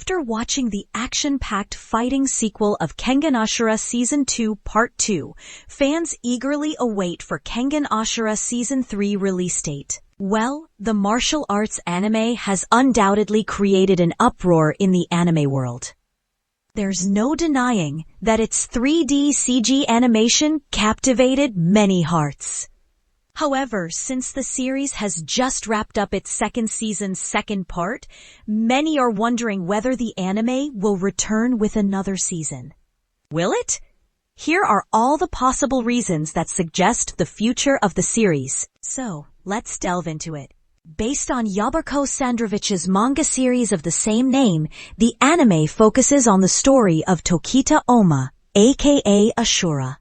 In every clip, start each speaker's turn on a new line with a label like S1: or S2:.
S1: After watching the action-packed fighting sequel of Kengan Ashura Season 2 Part 2, fans eagerly await for Kengan Ashura Season 3 release date. Well, the martial arts anime has undoubtedly created an uproar in the anime world. There's no denying that its 3D CG animation captivated many hearts. However, since the series has just wrapped up its second season's second part, many are wondering whether the anime will return with another season. Will it? Here are all the possible reasons that suggest the future of the series. So, let's delve into it. Based on Yabako Sandrovich's manga series of the same name, the anime focuses on the story of Tokita Ohma, aka Ashura.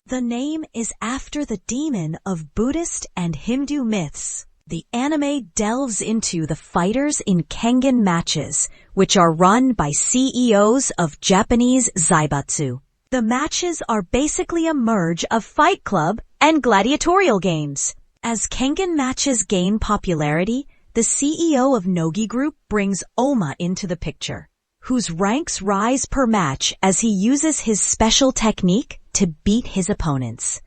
S1: The name is after the demon of Buddhist and Hindu myths. The anime delves into the fighters in Kengan matches, which are run by CEOs of Japanese zaibatsu. The matches are basically a merge of Fight Club and gladiatorial games. As Kengan matches gain popularity, the CEO of Nogi Group brings Ohma into the picture, whose ranks rise per match as he uses his special technique to beat his opponents.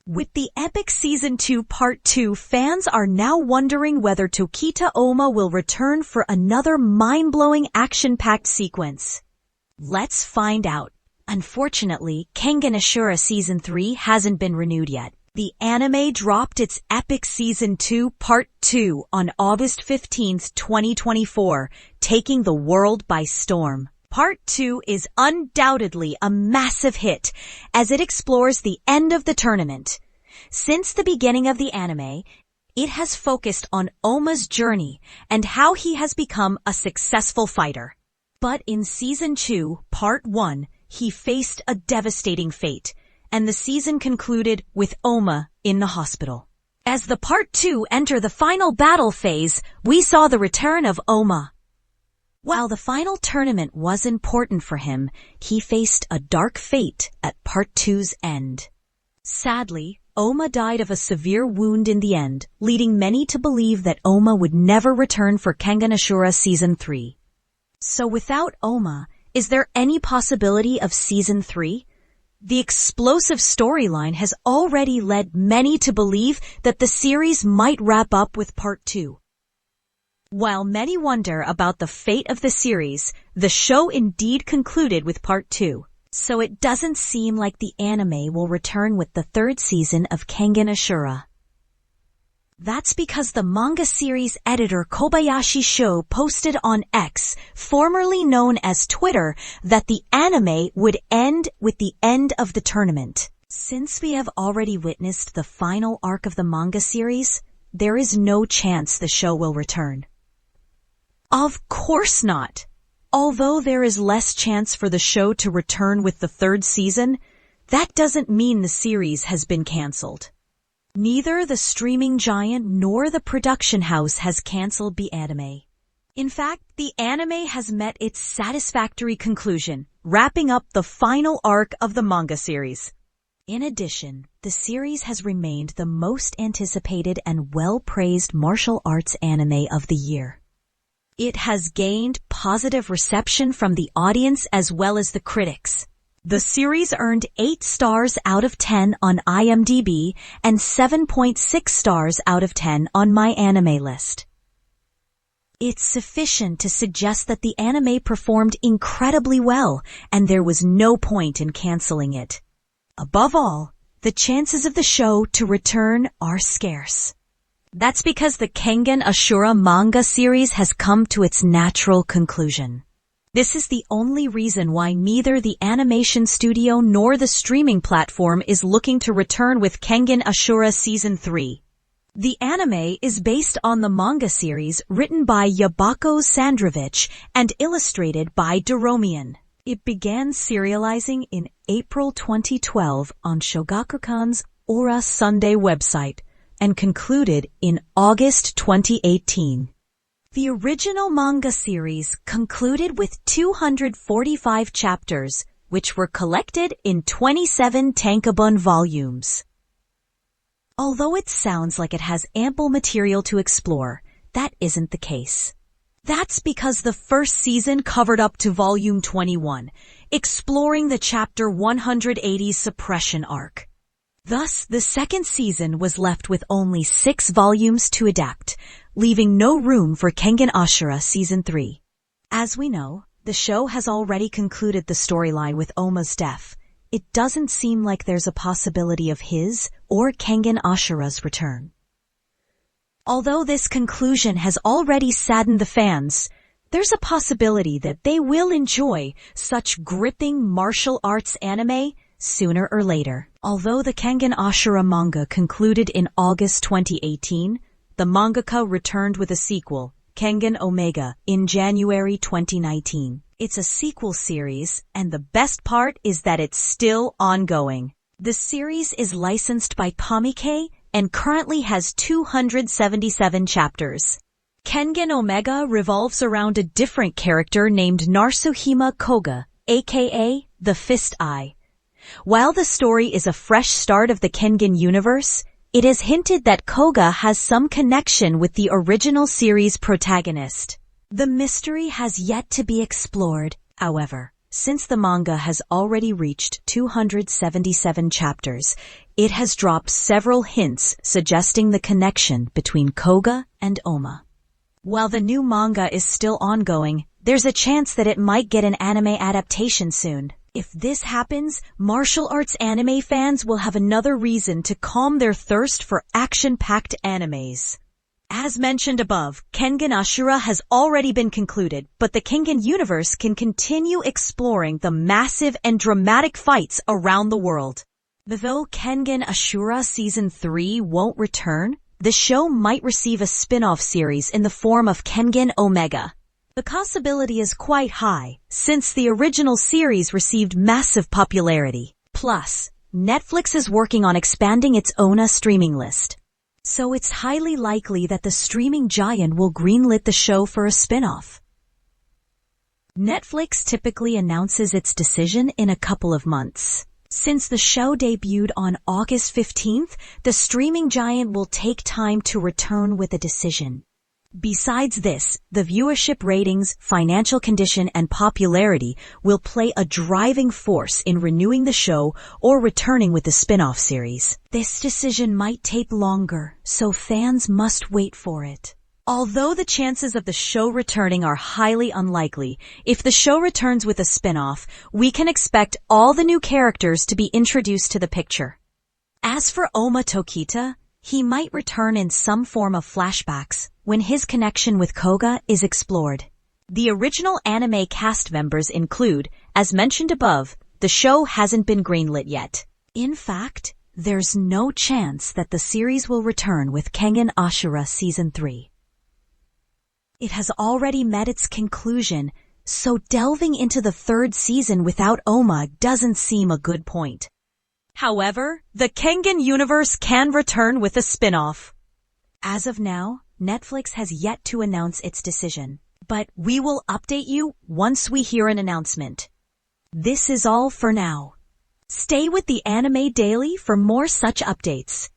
S1: With the epic Season 2 Part 2, fans are now wondering whether Tokita Ohma will return for another mind-blowing action-packed sequence. Let's find out. Unfortunately, Kengan Ashura Season 3 hasn't been renewed yet. The anime dropped its epic Season 2 Part 2 on August 15, 2024, taking the world by storm. Part 2 is undoubtedly a massive hit as it explores the end of the tournament. Since the beginning of the anime, it has focused on Ohma's journey and how he has become a successful fighter. But in Season 2, Part 1, he faced a devastating fate, and the season concluded with Ohma in the hospital. As the Part 2 entered the final battle phase, we saw the return of Ohma. While the final tournament was important for him, he faced a dark fate at Part 2's end. Sadly, Ohma died of a severe wound in the end, leading many to believe that Ohma would never return for Kengan Ashura Season 3. So without Ohma, is there any possibility of Season 3? The explosive storyline has already led many to believe that the series might wrap up with Part 2. While many wonder about the fate of the series, the show indeed concluded with Part 2, so it doesn't seem like the anime will return with the third season of Kengan Ashura. That's because the manga series editor Kobayashi Sho posted on X, formerly known as Twitter, that the anime would end with the end of the tournament. Since we have already witnessed the final arc of the manga series, there is no chance the show will return. Of course not! Although there is less chance for the show to return with the third season, that doesn't mean the series has been cancelled. Neither the streaming giant nor the production house has cancelled the anime. In fact, the anime has met its satisfactory conclusion, wrapping up the final arc of the manga series. In addition, the series has remained the most anticipated and well-praised martial arts anime of the year. It has gained positive reception from the audience as well as the critics. The series earned 8 stars out of 10 on IMDb and 7.6 stars out of 10 on My Anime List. It's sufficient to suggest that the anime performed incredibly well, and there was no point in canceling it. Above all, the chances of the show to return are scarce. That's because the Kengan Ashura manga series has come to its natural conclusion. This is the only reason why neither the animation studio nor the streaming platform is looking to return with Kengan Ashura Season 3. The anime is based on the manga series written by Yabako Sandrovich and illustrated by Doromian. It began serializing in April 2012 on Shogakukan's Ora Sunday website and concluded in August 2018. The original manga series concluded with 245 chapters, which were collected in 27 tankobon volumes. Although it sounds like it has ample material to explore, that isn't the case. That's because the first season covered up to volume 21, exploring the chapter 180 suppression arc. Thus, the second season was left with only 6 volumes to adapt, leaving no room for Kengan Ashura Season 3. As we know, the show has already concluded the storyline with Ohma's death. It doesn't seem like there's a possibility of his or Kengan Ashura's return. Although this conclusion has already saddened the fans, there's a possibility that they will enjoy such gripping martial arts anime sooner or later. Although the Kengan Ashura manga concluded in August 2018, the mangaka returned with a sequel, Kengan Omega, in January 2019. It's a sequel series, and the best part is that it's still ongoing. The series is licensed by Comic and currently has 277 chapters. Kengan Omega revolves around a different character named Natsuhime Koga, aka the Fist Eye. While the story is a fresh start of the Kengan universe, it is hinted that Koga has some connection with the original series protagonist. The mystery has yet to be explored, however. Since the manga has already reached 277 chapters, it has dropped several hints suggesting the connection between Koga and Ohma. While the new manga is still ongoing, there's a chance that it might get an anime adaptation soon. If this happens, martial arts anime fans will have another reason to calm their thirst for action-packed animes. As mentioned above, Kengan Ashura has already been concluded, but the Kengan universe can continue exploring the massive and dramatic fights around the world. Though Kengan Ashura Season 3 won't return, the show might receive a spin-off series in the form of Kengan Omega. The possibility is quite high, since the original series received massive popularity. Plus, Netflix is working on expanding its ONA streaming list. So it's highly likely that the streaming giant will greenlit the show for a spin-off. Netflix typically announces its decision in a couple of months. Since the show debuted on August 15th, the streaming giant will take time to return with a decision. Besides this, the viewership ratings, financial condition, and popularity will play a driving force in renewing the show or returning with the spin-off series. This decision might take longer, so fans must wait for it. Although the chances of the show returning are highly unlikely, if the show returns with a spin-off, we can expect all the new characters to be introduced to the picture. As for Ohma Tokita, he might return in some form of flashbacks when his connection with Koga is explored. The original anime cast members include, as mentioned above, the show hasn't been greenlit yet. In fact, there's no chance that the series will return with Kengan Ashura Season 3. It has already met its conclusion, so delving into the third season without Ohma doesn't seem a good point. However, the Kengan universe can return with a spin-off. As of now, Netflix has yet to announce its decision, but we will update you once we hear an announcement. This is all for now. Stay with the Anime Daily for more such updates.